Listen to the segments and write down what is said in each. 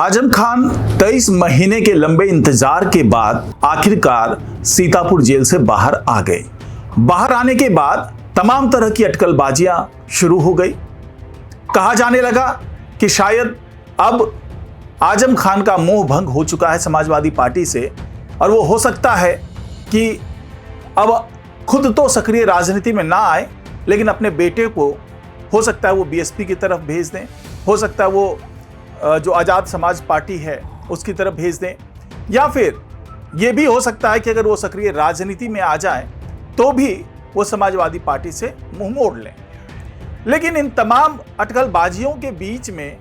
आजम खान 23 महीने के लंबे इंतजार के बाद आखिरकार सीतापुर जेल से बाहर आ गए। बाहर आने के बाद तमाम तरह की अटकलबाजियां शुरू हो गई। कहा जाने लगा कि शायद अब आजम खान का मोह भंग हो चुका है समाजवादी पार्टी से और वो हो सकता है कि अब खुद तो सक्रिय राजनीति में ना आए, लेकिन अपने बेटे को हो सकता है वो बीएसपी की तरफ भेज दें, हो सकता है वो जो आज़ाद समाज पार्टी है उसकी तरफ भेज दें, या फिर ये भी हो सकता है कि अगर वो सक्रिय राजनीति में आ जाए तो भी वो समाजवादी पार्टी से मुंह मोड़ लें। लेकिन इन तमाम अटकलबाजियों के बीच में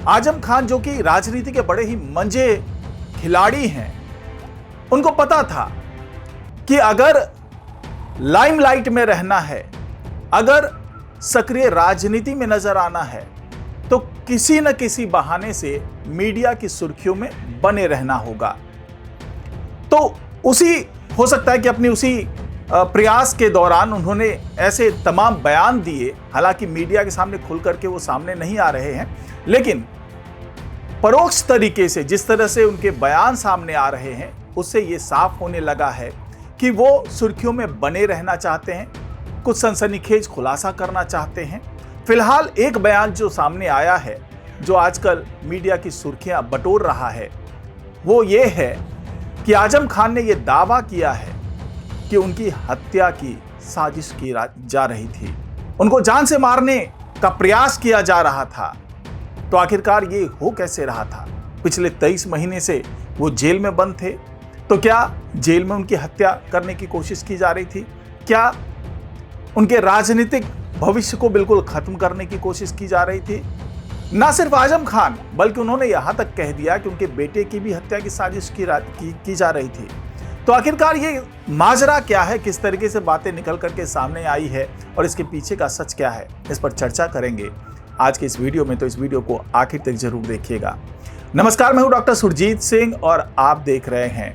आजम खान, जो कि राजनीति के बड़े ही मंजे खिलाड़ी हैं, उनको पता था कि अगर लाइमलाइट में रहना है, अगर सक्रिय राजनीति में नजर आना है, तो किसी न किसी बहाने से मीडिया की सुर्खियों में बने रहना होगा। तो उसी हो सकता है कि अपनी उसी प्रयास के दौरान उन्होंने ऐसे तमाम बयान दिए। हालांकि मीडिया के सामने खुल करके वो सामने नहीं आ रहे हैं, लेकिन परोक्ष तरीके से जिस तरह से उनके बयान सामने आ रहे हैं उससे ये साफ होने लगा है कि वो सुर्खियों में बने रहना चाहते हैं, कुछ सनसनीखेज खुलासा करना चाहते हैं। फिलहाल एक बयान जो सामने आया है, जो आजकल मीडिया की सुर्खियां बटोर रहा है, वो ये है कि आजम खान ने यह दावा किया है कि उनकी हत्या की साजिश की जा रही थी, उनको जान से मारने का प्रयास किया जा रहा था। तो आखिरकार ये हो कैसे रहा था? पिछले 23 महीने से वो जेल में बंद थे, तो क्या जेल में उनकी हत्या करने की कोशिश की जा रही थी? क्या उनके राजनीतिक भविष्य को बिल्कुल खत्म करने की कोशिश की जा रही थी? ना सिर्फ आजम खान, बल्कि उन्होंने यहां तक कह दिया कि उनके बेटे की भी हत्या की साजिश की जा रही थी। तो आखिरकार ये माजरा क्या है, किस तरीके से बातें निकल करके सामने आई है और इसके पीछे का सच क्या है, इस पर चर्चा करेंगे आज के इस वीडियो में। तो इस वीडियो को आखिर तक जरूर देखिएगा। नमस्कार, मैं हूं डॉक्टर सुरजीत सिंह और आप देख रहे हैं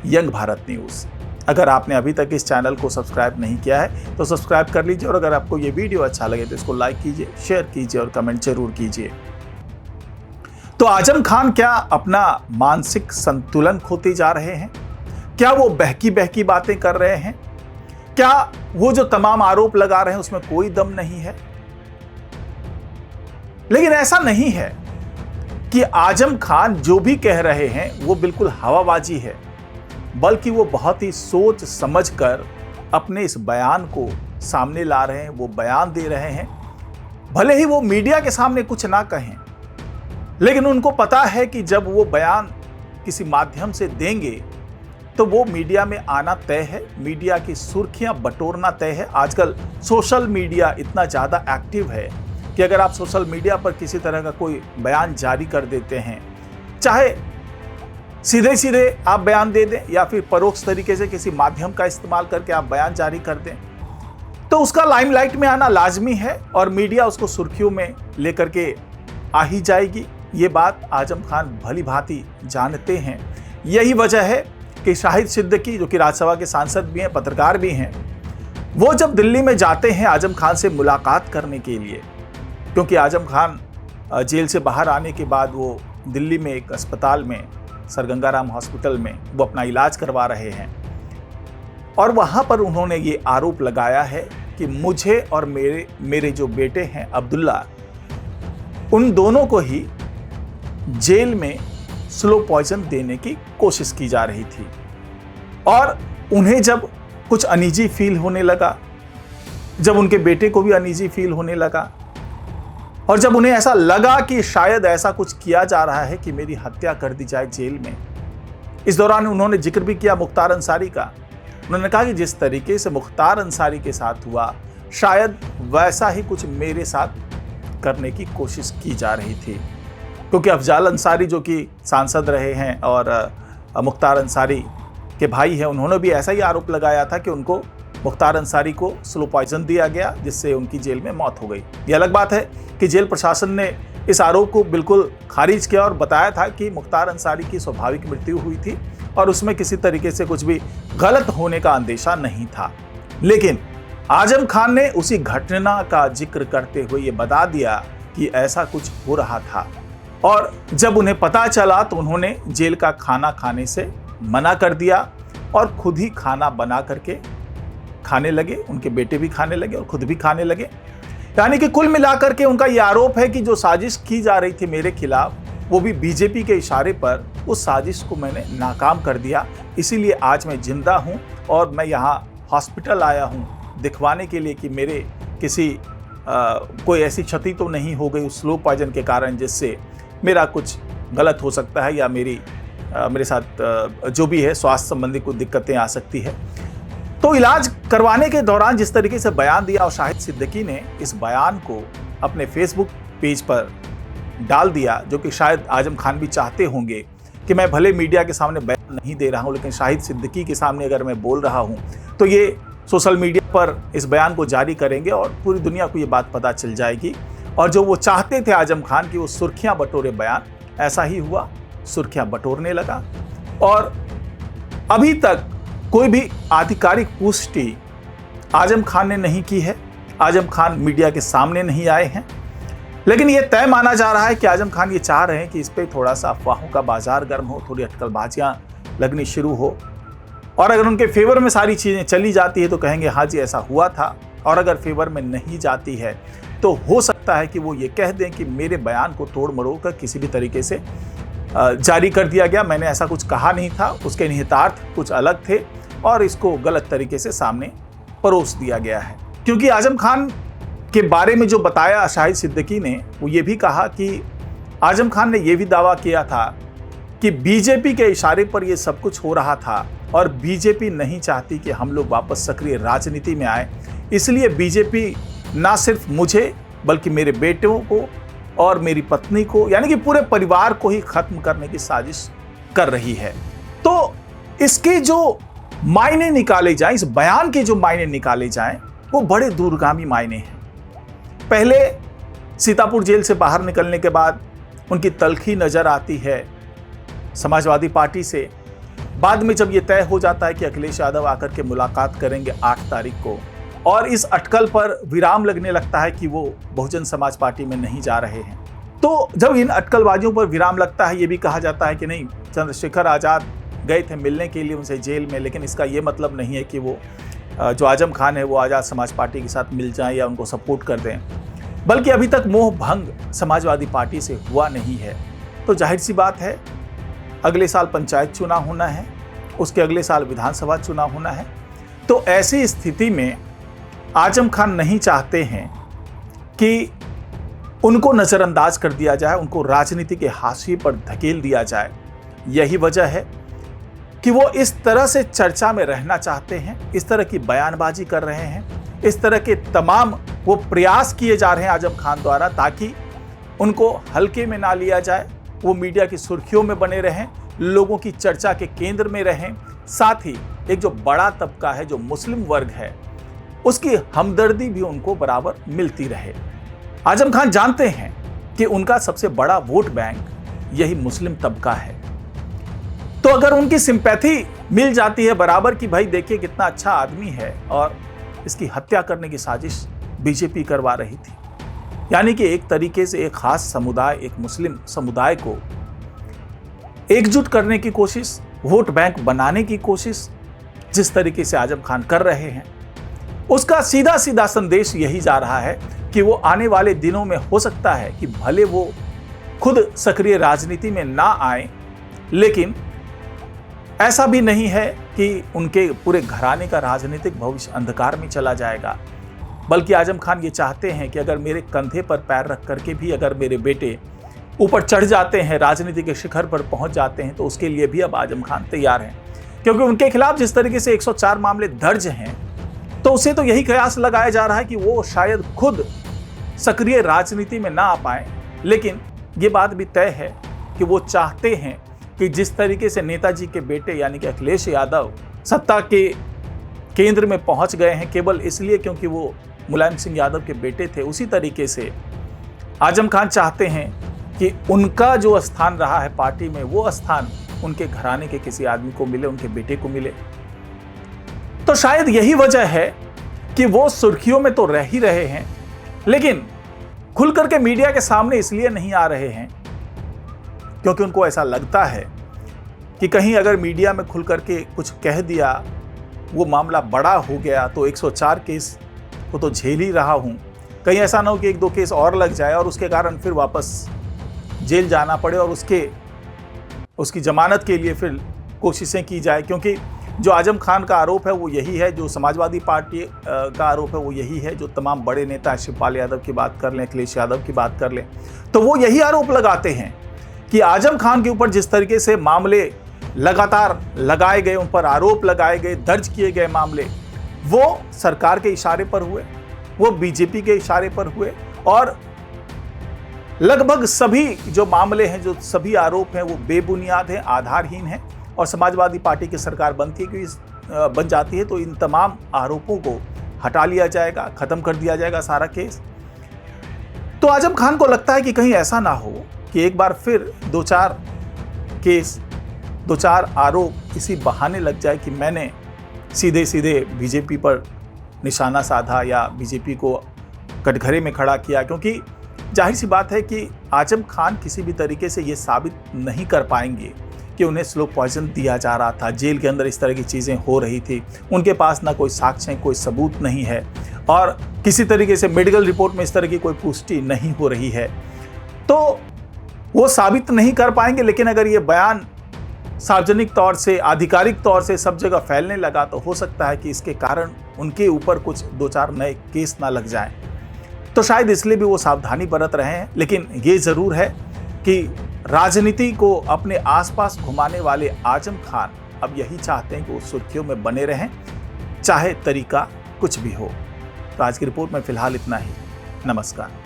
यंग भारत न्यूज। अगर आपने अभी तक इस चैनल को सब्सक्राइब नहीं किया है तो सब्सक्राइब कर लीजिए, और अगर आपको ये वीडियो अच्छा लगे तो इसको लाइक कीजिए, शेयर कीजिए और कमेंट जरूर कीजिए। तो आजम खान क्या अपना मानसिक संतुलन खोते जा रहे हैं? क्या वो बहकी बहकी बातें कर रहे हैं? क्या वो जो तमाम आरोप लगा रहे हैं उसमें कोई दम नहीं है? लेकिन ऐसा नहीं है कि आजम खान जो भी कह रहे हैं वो बिल्कुल हवाबाजी है, बल्कि वो बहुत ही सोच समझकर अपने इस बयान को सामने ला रहे हैं, वो बयान दे रहे हैं। भले ही वो मीडिया के सामने कुछ ना कहें, लेकिन उनको पता है कि जब वो बयान किसी माध्यम से देंगे तो वो मीडिया में आना तय है, मीडिया की सुर्खियां बटोरना तय है। आजकल सोशल मीडिया इतना ज़्यादा एक्टिव है कि अगर आप सोशल मीडिया पर किसी तरह का कोई बयान जारी कर देते हैं, चाहे सीधे सीधे आप बयान दे दें या फिर परोक्ष तरीके से किसी माध्यम का इस्तेमाल करके आप बयान जारी कर दें, तो उसका लाइमलाइट में आना लाजमी है और मीडिया उसको सुर्खियों में लेकर के आ ही जाएगी। ये बात आजम खान भली भांति जानते हैं। यही वजह है कि शाहिद सिद्दीकी, जो कि राज्यसभा के सांसद भी हैं, पत्रकार भी हैं, वो जब दिल्ली में जाते हैं आजम खान से मुलाकात करने के लिए, क्योंकि आजम खान जेल से बाहर आने के बाद वो दिल्ली में एक अस्पताल में, सर गंगाराम हॉस्पिटल में, वो अपना इलाज करवा रहे हैं, और वहाँ पर उन्होंने ये आरोप लगाया है कि मुझे और मेरे जो बेटे हैं अब्दुल्ला, उन दोनों को ही जेल में स्लो पॉइजन देने की कोशिश की जा रही थी। और उन्हें जब कुछ अनईजी फील होने लगा, जब उनके बेटे को भी अनईजी फील होने लगा, और जब उन्हें ऐसा लगा कि शायद ऐसा कुछ किया जा रहा है कि मेरी हत्या कर दी जाए जेल में, इस दौरान उन्होंने जिक्र भी किया मुख्तार अंसारी का। उन्होंने कहा कि जिस तरीके से मुख्तार अंसारी के साथ हुआ, शायद वैसा ही कुछ मेरे साथ करने की कोशिश की जा रही थी। क्योंकि अफजाल अंसारी, जो कि सांसद रहे हैं और मुख्तार अंसारी के भाई हैं, उन्होंने भी ऐसा ही आरोप लगाया था कि उनको मुख्तार अंसारी को स्लो पॉइजन दिया गया, जिससे उनकी जेल में मौत हो गई। ये अलग बात है कि जेल प्रशासन ने इस आरोप को बिल्कुल खारिज किया और बताया था कि मुख्तार अंसारी की स्वाभाविक मृत्यु हुई थी और उसमें किसी तरीके से कुछ भी गलत होने का अंदेशा नहीं था। लेकिन आजम खान ने उसी घटना का जिक्र करते हुए ये बता दिया कि ऐसा कुछ हो रहा था और जब उन्हें पता चला तो उन्होंने जेल का खाना खाने से मना कर दिया और खुद ही खाना बना करके खाने लगे। उनके बेटे भी खाने लगे और खुद भी खाने लगे। यानी कि कुल मिलाकर के उनका यह आरोप है कि जो साजिश की जा रही थी मेरे खिलाफ, वो भी बीजेपी के इशारे पर, उस साजिश को मैंने नाकाम कर दिया। इसीलिए आज मैं जिंदा हूं और मैं यहाँ हॉस्पिटल आया हूं दिखवाने के लिए कि मेरे किसी कोई ऐसी क्षति तो नहीं हो गई उस स्लो पॉइजन के कारण जिससे मेरा कुछ गलत हो सकता है या मेरे साथ जो भी है स्वास्थ्य संबंधी कुछ दिक्कतें आ सकती है। तो इलाज करवाने के दौरान जिस तरीके से बयान दिया और शाहिद सिद्दीकी ने इस बयान को अपने फेसबुक पेज पर डाल दिया, जो कि शायद आजम खान भी चाहते होंगे कि मैं भले मीडिया के सामने बयान नहीं दे रहा हूं, लेकिन शाहिद सिद्दीकी के सामने अगर मैं बोल रहा हूं तो ये सोशल मीडिया पर इस बयान को जारी करेंगे और पूरी दुनिया को ये बात पता चल जाएगी। और जो वो चाहते थे आजम खान की वो सुर्खियां बटोरे बयान, ऐसा ही हुआ, सुर्खियां बटोरने लगा। और अभी तक कोई भी आधिकारिक पुष्टि आजम खान ने नहीं की है। आजम खान मीडिया के सामने नहीं आए हैं, लेकिन यह तय माना जा रहा है कि आजम खान ये चाह रहे हैं कि इस पे थोड़ा सा अफवाहों का बाजार गर्म हो, थोड़ी अटकलबाजियां लगनी शुरू हो। और अगर उनके फेवर में सारी चीज़ें चली जाती है तो कहेंगे हाँ जी ऐसा हुआ था, और अगर फेवर में नहीं जाती है तो हो सकता है कि वो ये कह दें कि मेरे बयान को तोड़ मरोड़ कर किसी भी तरीके से जारी कर दिया गया, मैंने ऐसा कुछ कहा नहीं था, उसके निहितार्थ कुछ अलग थे और इसको गलत तरीके से सामने परोस दिया गया है। क्योंकि आजम खान के बारे में जो बताया शाहिद सिद्दीकी ने, वो ये भी कहा कि आजम खान ने यह भी दावा किया था कि बीजेपी के इशारे पर यह सब कुछ हो रहा था और बीजेपी नहीं चाहती कि हम लोग वापस सक्रिय राजनीति में आए, इसलिए बीजेपी ना सिर्फ मुझे बल्कि मेरे बेटों को और मेरी पत्नी को, यानी कि पूरे परिवार को ही खत्म करने की साजिश कर रही है। तो इसके जो मायने निकाले जाएं, इस बयान के जो मायने निकाले जाएं, वो बड़े दूरगामी मायने हैं। पहले सीतापुर जेल से बाहर निकलने के बाद उनकी तल्खी नजर आती है समाजवादी पार्टी से। बाद में जब ये तय हो जाता है कि अखिलेश यादव आकर के मुलाकात करेंगे 8 तारीख को, और इस अटकल पर विराम लगने लगता है कि वो बहुजन समाज पार्टी में नहीं जा रहे हैं। तो जब इन अटकलबाजियों पर विराम लगता है, ये भी कहा जाता है कि नहीं, चंद्रशेखर आज़ाद गए थे मिलने के लिए उनसे जेल में, लेकिन इसका ये मतलब नहीं है कि वो जो आजम खान है वो आज़ाद समाज पार्टी के साथ मिल जाएं या उनको सपोर्ट कर दें, बल्कि अभी तक मोह भंग समाजवादी पार्टी से हुआ नहीं है। तो जाहिर सी बात है अगले साल पंचायत चुनाव होना है, उसके अगले साल विधानसभा चुनाव होना है। तो ऐसी स्थिति में आजम खान नहीं चाहते हैं कि उनको नज़रअंदाज कर दिया जाए, उनको राजनीति के हाशिए पर धकेल दिया जाए। यही वजह है कि वो इस तरह से चर्चा में रहना चाहते हैं, इस तरह की बयानबाजी कर रहे हैं, इस तरह के तमाम वो प्रयास किए जा रहे हैं आजम खान द्वारा, ताकि उनको हल्के में ना लिया जाए, वो मीडिया की सुर्खियों में बने रहें, लोगों की चर्चा के केंद्र में रहें। साथ ही एक जो बड़ा तबका है, जो मुस्लिम वर्ग है, उसकी हमदर्दी भी उनको बराबर मिलती रहे। आजम खान जानते हैं कि उनका सबसे बड़ा वोट बैंक यही मुस्लिम तबका है। तो अगर उनकी सिंपैथी मिल जाती है बराबर कि भाई देखिए कितना अच्छा आदमी है और इसकी हत्या करने की साजिश बीजेपी करवा रही थी, यानी कि एक तरीके से एक खास समुदाय, एक मुस्लिम समुदाय को एकजुट करने की कोशिश, वोट बैंक बनाने की कोशिश जिस तरीके से आजम खान कर रहे हैं, उसका सीधा सीधा संदेश यही जा रहा है कि वो आने वाले दिनों में हो सकता है कि भले वो खुद सक्रिय राजनीति में ना आए, लेकिन ऐसा भी नहीं है कि उनके पूरे घराने का राजनीतिक भविष्य अंधकार में चला जाएगा। बल्कि आजम खान ये चाहते हैं कि अगर मेरे कंधे पर पैर रख करके भी अगर मेरे बेटे ऊपर चढ़ जाते हैं, राजनीति के शिखर पर पहुंच जाते हैं, तो उसके लिए भी अब आजम खान तैयार हैं। क्योंकि उनके खिलाफ जिस तरीके से 104 मामले दर्ज हैं, तो उसे तो यही कयास लगाया जा रहा है कि वो शायद खुद सक्रिय राजनीति में ना आ पाए। लेकिन ये बात भी तय है कि वो चाहते हैं कि जिस तरीके से नेताजी के बेटे यानी कि अखिलेश यादव सत्ता के केंद्र में पहुंच गए हैं केवल इसलिए क्योंकि वो मुलायम सिंह यादव के बेटे थे, उसी तरीके से आजम खान चाहते हैं कि उनका जो स्थान रहा है पार्टी में, वो स्थान उनके घराने के किसी आदमी को मिले, उनके बेटे को मिले। तो शायद यही वजह है कि वो सुर्खियों में तो रह ही रहे हैं, लेकिन खुल करके मीडिया के सामने इसलिए नहीं आ रहे हैं क्योंकि उनको ऐसा लगता है कि कहीं अगर मीडिया में खुल करके कुछ कह दिया, वो मामला बड़ा हो गया तो 104 केस को तो झेल ही रहा हूँ, कहीं ऐसा ना हो कि 1-2 केस और लग जाए और उसके कारण फिर वापस जेल जाना पड़े और उसकी जमानत के लिए फिर कोशिशें की जाए। क्योंकि जो आजम खान का आरोप है वो यही है, जो समाजवादी पार्टी का आरोप है वो यही है, जो तमाम बड़े नेता शिवपाल यादव की बात कर लें, अखिलेश यादव की बात कर लें, तो वो यही आरोप लगाते हैं कि आजम खान के ऊपर जिस तरीके से मामले लगातार लगाए गए, उन पर आरोप लगाए गए, दर्ज किए गए मामले, वो सरकार के इशारे पर हुए, वो बीजेपी के इशारे पर हुए और लगभग सभी जो मामले हैं, जो सभी आरोप हैं वो बेबुनियाद हैं, आधारहीन हैं और समाजवादी पार्टी की सरकार बन जाती है तो इन तमाम आरोपों को हटा लिया जाएगा, खत्म कर दिया जाएगा सारा केस। तो आजम खान को लगता है कि कहीं ऐसा ना हो कि एक बार फिर 2-4 केस, 2-4 आरोप इसी बहाने लग जाए कि मैंने सीधे सीधे बीजेपी पर निशाना साधा या बीजेपी को कटघरे में खड़ा किया। क्योंकि जाहिर सी बात है कि आजम खान किसी भी तरीके से ये साबित नहीं कर पाएंगे कि उन्हें स्लो पॉइजन दिया जा रहा था, जेल के अंदर इस तरह की चीज़ें हो रही थी। उनके पास ना कोई साक्ष्य है, कोई सबूत नहीं है और किसी तरीके से मेडिकल रिपोर्ट में इस तरह की कोई पुष्टि नहीं हो रही है, तो वो साबित नहीं कर पाएंगे। लेकिन अगर ये बयान सार्वजनिक तौर से, आधिकारिक तौर से सब जगह फैलने लगा तो हो सकता है कि इसके कारण उनके ऊपर कुछ 2-4 नए केस ना लग जाएं। तो शायद इसलिए भी वो सावधानी बरत रहे हैं। लेकिन ये ज़रूर है कि राजनीति को अपने आसपास घुमाने वाले आजम खान अब यही चाहते हैं कि वो सुर्खियों में बने रहें, चाहे तरीका कुछ भी हो। तो आज की रिपोर्ट में फिलहाल इतना ही। नमस्कार।